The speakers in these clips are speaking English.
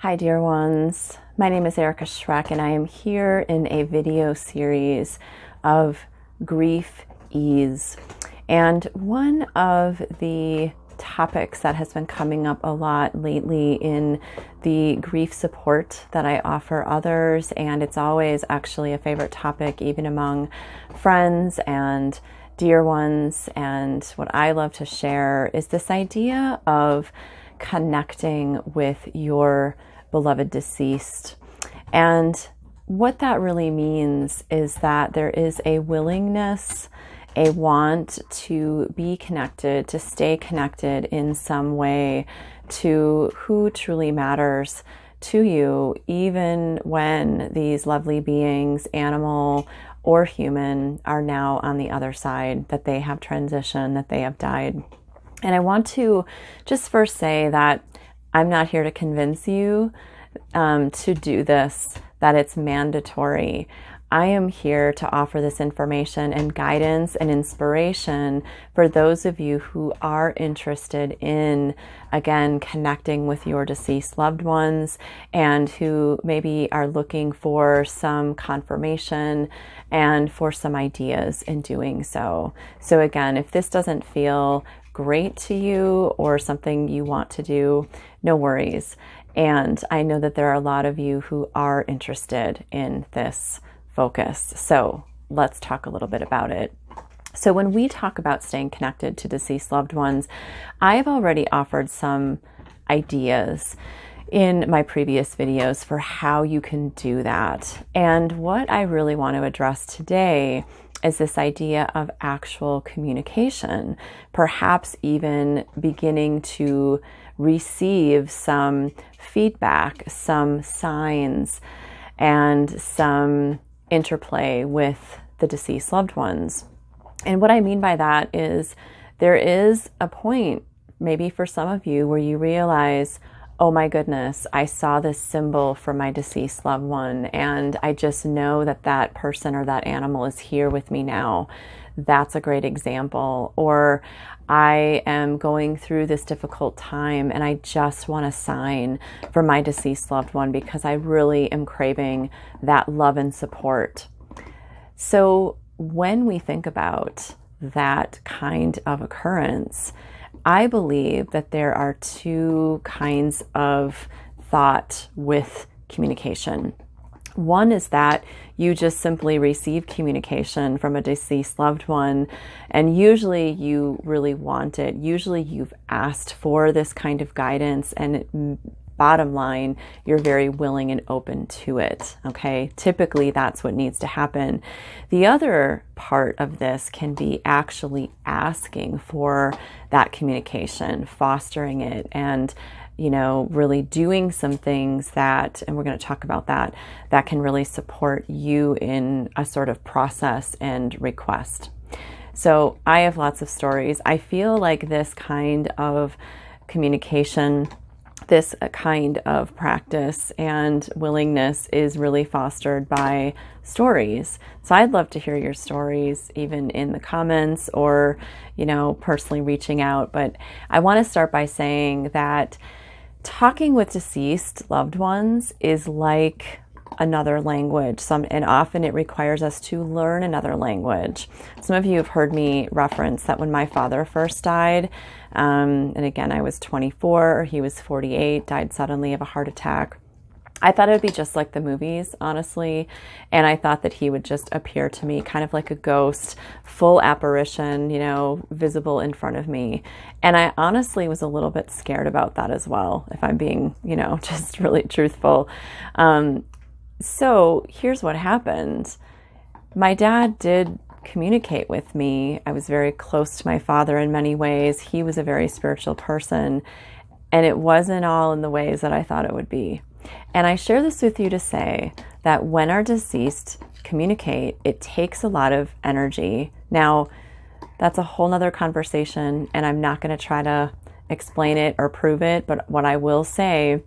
Hi dear ones, my name is Erika Schreck and I am here in a video series of grief ease. And one of the topics that has been coming up a lot lately in the grief support that I offer others, and it's always actually a favorite topic even among friends and dear ones, and what I love to share is this idea of connecting with your beloved deceased. And what that really means is that there is a willingness, a want to be connected, to stay connected in some way to who truly matters to you, even when these lovely beings, animal or human, are now on the other side, that they have transitioned, that they have died. And I want to just first say that I'm not here to convince you to do this, that it's mandatory. I am here to offer this information and guidance and inspiration for those of you who are interested in, again, connecting with your deceased loved ones and who maybe are looking for some confirmation and for some ideas in doing so. So again, if this doesn't feel great to you or something you want to do, no worries. And I know that there are a lot of you who are interested in this focus. So let's talk a little bit about it. So when we talk about staying connected to deceased loved ones, I've already offered some ideas in my previous videos for how you can do that. And what I really want to address today is this idea of actual communication, perhaps even beginning to receive some feedback, some signs, and some interplay with the deceased loved ones. And what I mean by that is there is a point, maybe for some of you, where you realize, oh my goodness, I saw this symbol for my deceased loved one, and I just know that that person or that animal is here with me now. That's a great example. Or I am going through this difficult time and I just want a sign for my deceased loved one because I really am craving that love and support. So when we think about that kind of occurrence, I believe that there are two kinds of thought with communication. One is that you just simply receive communication from a deceased loved one, and usually you really want it. Usually you've asked for this kind of guidance, and bottom line, you're very willing and open to it, okay? Typically that's what needs to happen. The other part of this can be actually asking for that communication, fostering it, and really doing some things that, and we're going to talk about that, that can really support you in a sort of process and request. So I have lots of stories. I feel like this kind of communication, this kind of practice and willingness is really fostered by stories. So I'd love to hear your stories, even in the comments or, personally reaching out. But I want to start by saying that talking with deceased loved ones is like another language. And often it requires us to learn another language. Some of you have heard me reference that when my father first died, and again, I was 24, he was 48, died suddenly of a heart attack. I thought it would be just like the movies, honestly. And I thought that he would just appear to me kind of like a ghost, full apparition, visible in front of me. And I honestly was a little bit scared about that as well, if I'm being, just really truthful. So here's what happened. My dad did communicate with me. I was very close to my father in many ways. He was a very spiritual person, and it wasn't all in the ways that I thought it would be. And I share this with you to say that when our deceased communicate, it takes a lot of energy. Now, that's a whole nother conversation, and I'm not going to try to explain it or prove it, but what I will say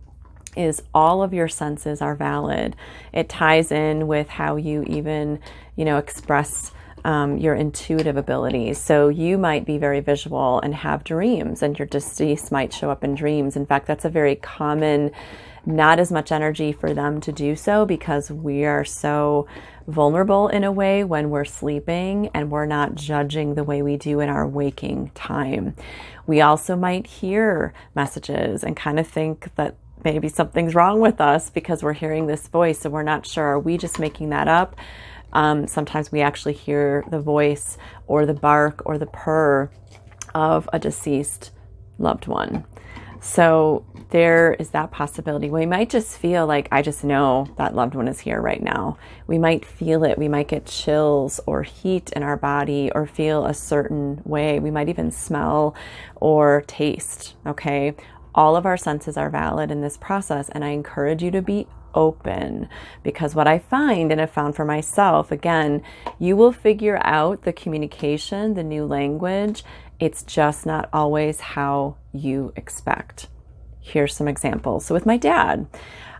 is all of your senses are valid. It ties in with how you even, express your intuitive abilities. So you might be very visual and have dreams, and your deceased might show up in dreams. In fact, that's a very common not as much energy for them to do so because we are so vulnerable in a way when we're sleeping and we're not judging the way we do in our waking time. We also might hear messages and kind of think that maybe something's wrong with us because we're hearing this voice, so we're not sure. Are we just making that up? Sometimes we actually hear the voice or the bark or the purr of a deceased loved one. So there is that possibility. We might just feel like, I just know that loved one is here right now. We might feel it. We might get chills or heat in our body or feel a certain way. We might even smell or taste, okay? All of our senses are valid in this process, and I encourage you to be open, because what I find, and have found for myself, again, you will figure out the communication, the new language. It's just not always how you expect. Here's some examples. So with my dad,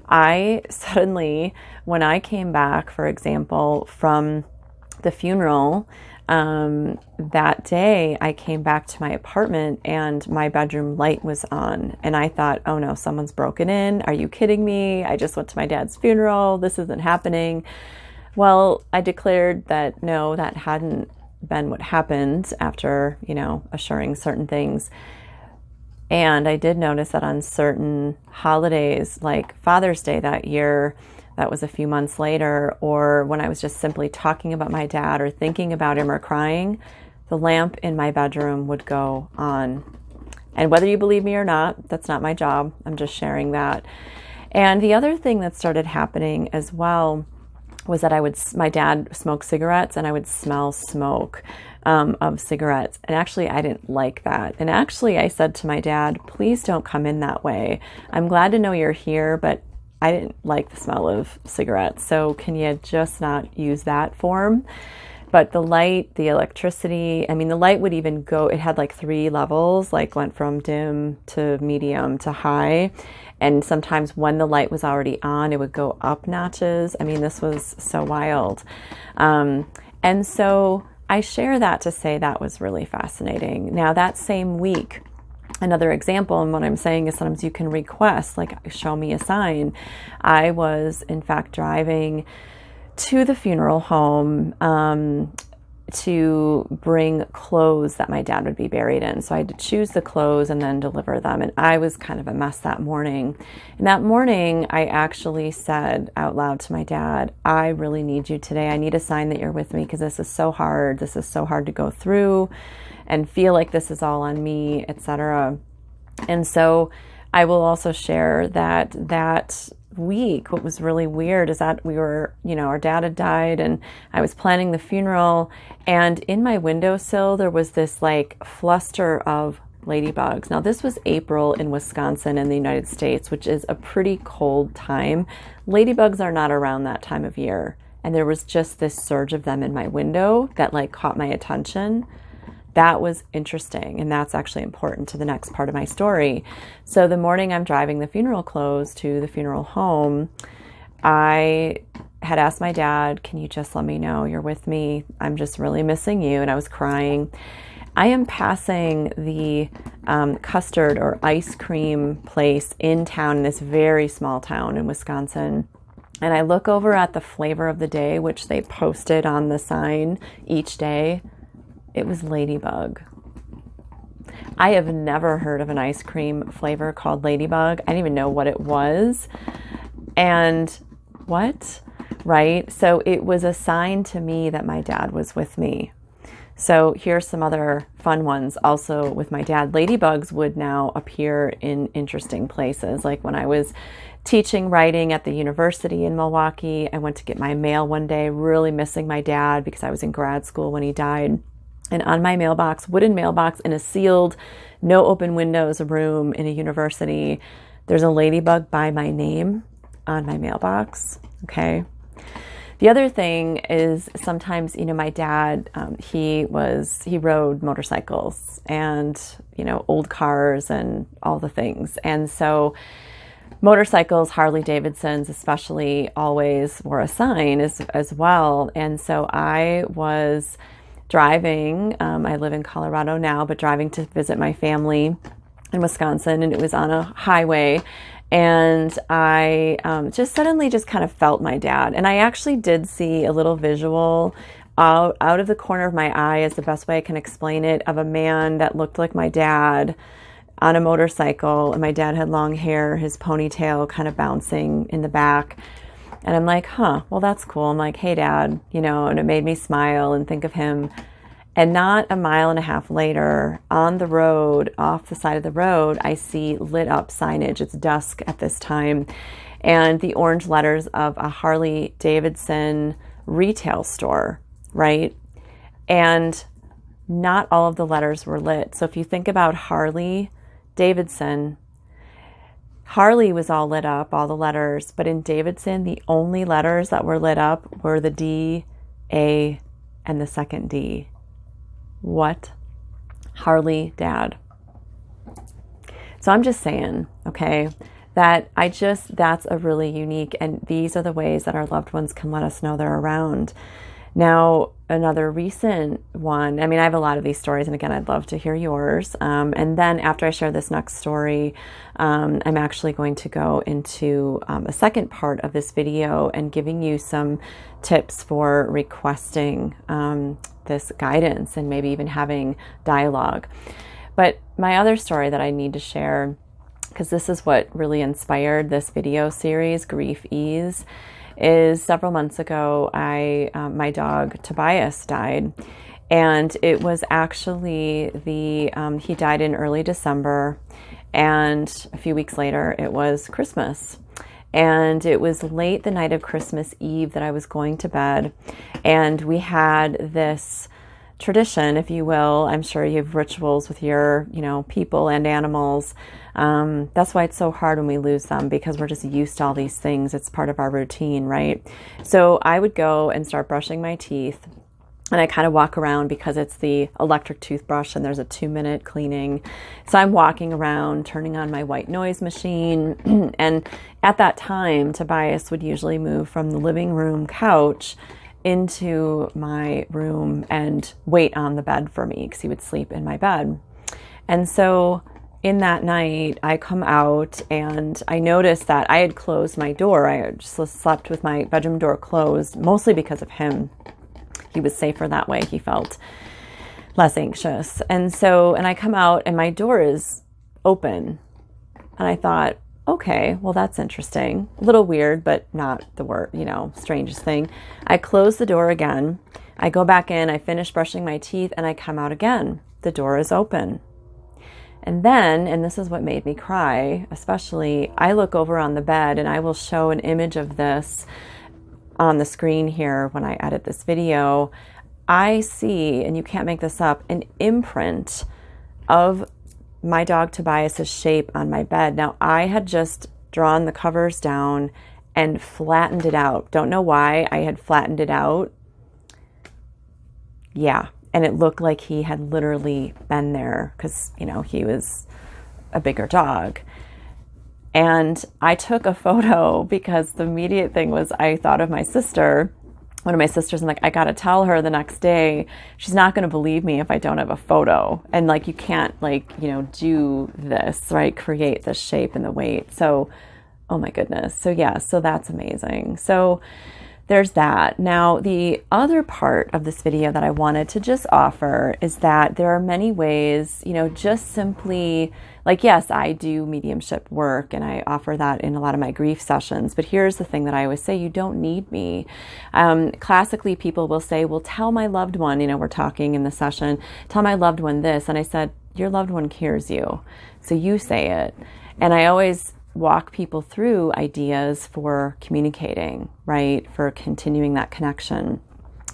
I suddenly, when I came back, for example, from the funeral, that day I came back to my apartment and my bedroom light was on, and I thought, oh no, someone's broken in. Are you kidding me? I just went to my dad's funeral. This isn't happening. Well, I declared that no, that hadn't been what happened after, assuring certain things. And I did notice that on certain holidays, like Father's Day that year, that was a few months later, or when I was just simply talking about my dad or thinking about him or crying, the lamp in my bedroom would go on. And whether you believe me or not, that's not my job. I'm just sharing that. And the other thing that started happening as well was that my dad smoked cigarettes, and I would smell smoke of cigarettes. And actually, I didn't like that. And actually, I said to my dad, please don't come in that way. I'm glad to know you're here, but I didn't like the smell of cigarettes. So can you just not use that form? But the light, the electricity, the light would even go, it had like 3 levels, like went from dim to medium to high. And sometimes when the light was already on, it would go up notches. This was so wild. And so I share that to say that was really fascinating. Now that same week, another example, and what I'm saying is sometimes you can request, like, show me a sign. I was, in fact, driving to the funeral home to bring clothes that my dad would be buried in. So I had to choose the clothes and then deliver them. And I was kind of a mess that morning. And that morning, I actually said out loud to my dad, I really need you today. I need a sign that you're with me because this is so hard. This is so hard to go through and feel like this is all on me, etc. And so I will also share that week, what was really weird is that we were, our dad had died and I was planning the funeral, and in my windowsill there was this like fluster of ladybugs. Now this was April in Wisconsin in the United States, which is a pretty cold time. Ladybugs are not around that time of year, and there was just this surge of them in my window that like caught my attention. That was interesting, and that's actually important to the next part of my story. So the morning I'm driving the funeral clothes to the funeral home, I had asked my dad, can you just let me know you're with me? I'm just really missing you. And I was crying. I am passing the custard or ice cream place in town, in this very small town in Wisconsin. And I look over at the flavor of the day, which they posted on the sign each day. It was ladybug. I have never heard of an ice cream flavor called ladybug. I didn't even know what it was. And what? Right? So it was a sign to me that my dad was with me. So here's some other fun ones. Also with my dad, ladybugs would now appear in interesting places. Like when I was teaching writing at the university in Milwaukee, I went to get my mail one day, really missing my dad because I was in grad school when he died. And on my mailbox, wooden mailbox in a sealed, no open windows room in a university, there's a ladybug by my name on my mailbox. Okay. The other thing is sometimes, my dad, he rode motorcycles and, old cars and all the things. And so motorcycles, Harley Davidsons especially, always were a sign as well. And so I was driving, I live in Colorado now, but driving to visit my family in Wisconsin, and it was on a highway, And I just suddenly just kind of felt my dad. And I actually did see a little visual out of the corner of my eye, is the best way I can explain it, of a man that looked like my dad on a motorcycle. And my dad had long hair, his ponytail kind of bouncing in the back. And I'm like, well, that's cool. I'm like, hey, Dad, and it made me smile and think of him. And not a mile and a half later, on the road, off the side of the road, I see lit up signage. It's dusk at this time. And the orange letters of a Harley Davidson retail store, right? And not all of the letters were lit. So if you think about Harley Davidson, Harley was all lit up, all the letters. But in Davidson, the only letters that were lit up were the D, A, and the second D. What? Harley Dad. So I'm just saying, okay, that's a really unique, and these are the ways that our loved ones can let us know they're around. Now, another recent one, I have a lot of these stories, and again, I'd love to hear yours. And then after I share this next story, I'm actually going to go into a second part of this video and giving you some tips for requesting this guidance and maybe even having dialogue. But my other story that I need to share, because this is what really inspired this video series, Grief Ease, is several months ago, my dog Tobias died. And it was actually he died in early December, and a few weeks later it was Christmas. And it was late the night of Christmas Eve that I was going to bed, and we had this tradition, if you will. I'm sure you have rituals with your, people and animals. That's why it's so hard when we lose them, because we're just used to all these things. It's part of our routine, right? So I would go and start brushing my teeth, and I kind of walk around because it's the electric toothbrush and there's a 2-minute cleaning. So I'm walking around, turning on my white noise machine. And at that time, Tobias would usually move from the living room couch into my room and wait on the bed for me, because he would sleep in my bed. And so in that night, I come out and I noticed that I had closed my door. I had just slept with my bedroom door closed, mostly because of him. He was safer that way. He felt less anxious. And I come out and my door is open. And I thought, okay, well, that's interesting. A little weird, but not the strangest thing. I close the door again. I go back in, I finish brushing my teeth, and I come out again. The door is open. And then, and this is what made me cry, especially, I look over on the bed, and I will show an image of this on the screen here when I edit this video. I see, and you can't make this up, an imprint of my dog Tobias's shape on my bed. Now, I had just drawn the covers down and flattened it out. Don't know why I had flattened it out. Yeah, and it looked like he had literally been there because, he was a bigger dog. And I took a photo because the immediate thing was I thought of my sister, one of my sisters. I'm like, I got to tell her the next day. She's not going to believe me if I don't have a photo. And you can't do this, right? Create the shape and the weight. So, oh my goodness. So yeah, so that's amazing. So there's that. Now, the other part of this video that I wanted to just offer is that there are many ways, just simply, yes, I do mediumship work and I offer that in a lot of my grief sessions. But here's the thing that I always say, you don't need me. Classically, people will say, well, tell my loved one, we're talking in the session, tell my loved one this. And I said, your loved one hears you. So you say it. And I always walk people through ideas for communicating, right? For continuing that connection.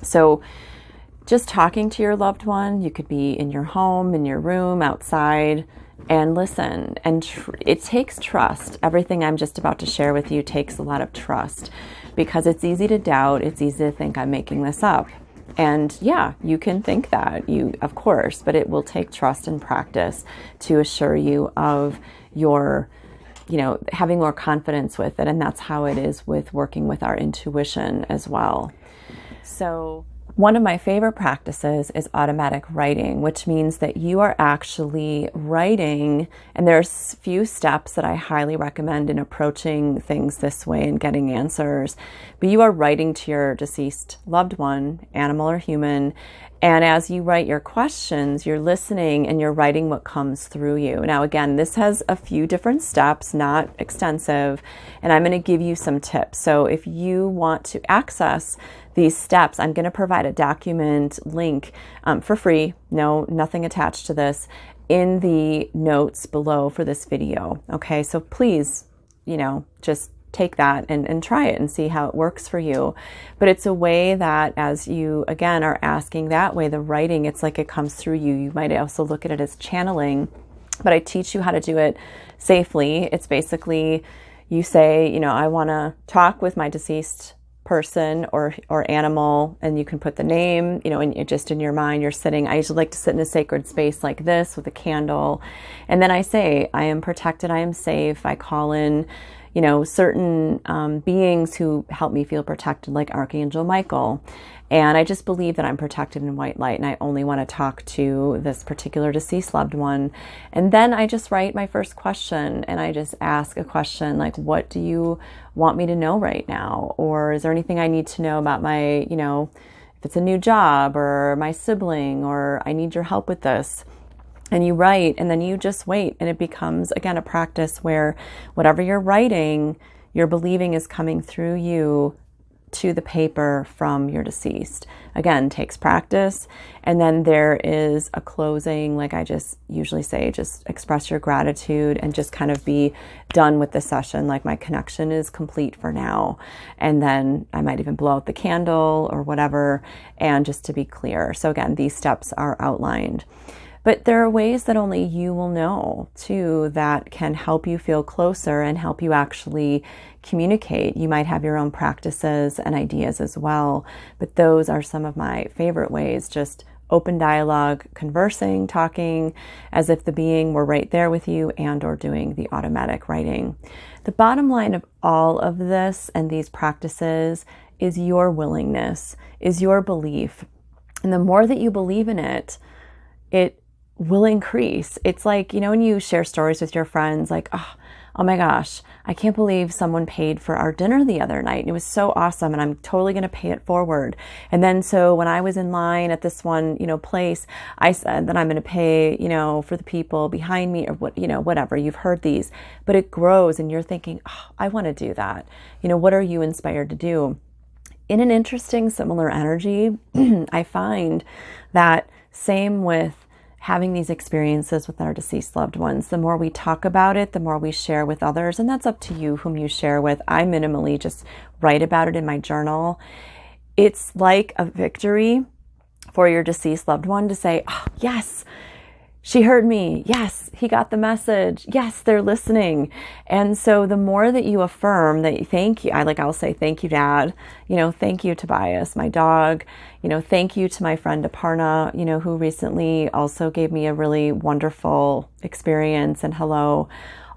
So just talking to your loved one, you could be in your home, in your room, outside, and listen. And it takes trust. Everything I'm just about to share with you takes a lot of trust, because it's easy to doubt. It's easy to think I'm making this up. And yeah, you can think that, of course, but it will take trust and practice to assure you of your having more confidence with it. And that's how it is with working with our intuition as well. So One of my favorite practices is automatic writing, which means that you are actually writing, and there's few steps that I highly recommend in approaching things this way and getting answers, but you are writing to your deceased loved one, animal or human, and as you write your questions, you're listening and you're writing what comes through you. Now, again, this has a few different steps, not extensive, and I'm going to give you some tips. So if you want to access these steps, I'm going to provide a document link for free, nothing attached to this, in the notes below for this video. Okay, so please, just take that and try it and see how it works for you. But it's a way that as you, again, are asking that way, the writing, it's like it comes through you. You might also look at it as channeling, but I teach you how to do it safely. It's basically, you say, I want to talk with my deceased person or animal, and you can put the name, and just in your mind, you're sitting. I usually like to sit in a sacred space like this with a candle. And then I say, I am protected, I am safe. I call in, certain beings who help me feel protected, like Archangel Michael. And I just believe that I'm protected in white light, and I only want to talk to this particular deceased loved one. And then I just write my first question, and I just ask a question like, what do you want me to know right now? Or is there anything I need to know about my, if it's a new job or my sibling, or I need your help with this? And you write, and then you just wait. And it becomes, again, a practice where whatever you're writing, you're believing is coming through you to the paper from your deceased. Again, takes practice. And then there is a closing, like I just usually say, just express your gratitude and just kind of be done with the session. Like, my connection is complete for now. And then I might even blow out the candle or whatever, and just to be clear. So again, these steps are outlined. But there are ways that only you will know, too, that can help you feel closer and help you actually communicate. You might have your own practices and ideas as well, but those are some of my favorite ways. Just open dialogue, conversing, talking as if the being were right there with you, and or doing the automatic writing. The bottom line of all of this and these practices is your willingness, is your belief. And the more that you believe in it, it will increase. It's like, when you share stories with your friends, like, oh my gosh, I can't believe someone paid for our dinner the other night. And it was so awesome. And I'm totally going to pay it forward. And then, so when I was in line at this one, place, I said that I'm going to pay, for the people behind me, or what, whatever. You've heard these, but it grows and you're thinking, I want to do that. What are you inspired to do? In an interesting, similar energy, I find that same with having these experiences with our deceased loved ones. The more we talk about it, the more we share with others. And that's up to you whom you share with. I minimally just write about it in my journal. It's like a victory for your deceased loved one to say, yes, she heard me. Yes, he got the message. Yes, they're listening. And so the more that you affirm that, thank you, I'll say, thank you, Dad. Thank you, Tobias, my dog. Thank you to my friend Aparna, who recently also gave me a really wonderful experience. And hello,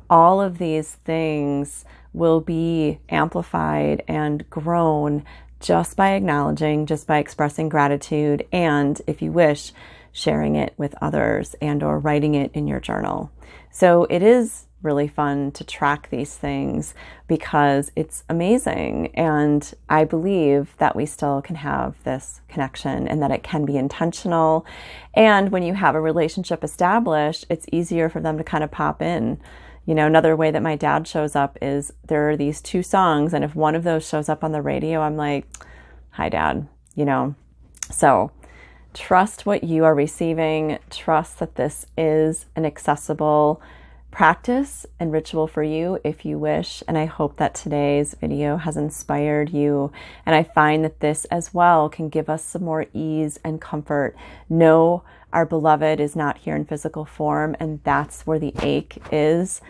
all of these things will be amplified and grown just by acknowledging, just by expressing gratitude. And if you wish, sharing it with others and or writing it in your journal. So it is really fun to track these things because it's amazing. And I believe that we still can have this connection and that it can be intentional. And when you have a relationship established, it's easier for them to kind of pop in. Another way that my dad shows up is there are these two songs. And if one of those shows up on the radio, I'm like, hi, Dad, So trust what you are receiving. Trust that this is an accessible practice and ritual for you if you wish. And I hope that today's video has inspired you. And I find that this as well can give us some more ease and comfort. Know our beloved is not here in physical form, and that's where the ache is.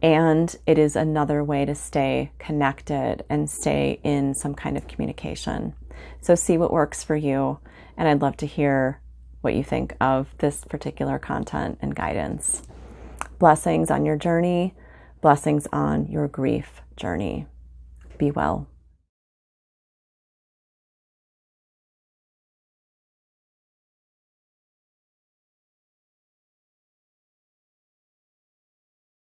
And it is another way to stay connected and stay in some kind of communication. So see what works for you. And I'd love to hear what you think of this particular content and guidance. Blessings on your journey. Blessings on your grief journey. Be well.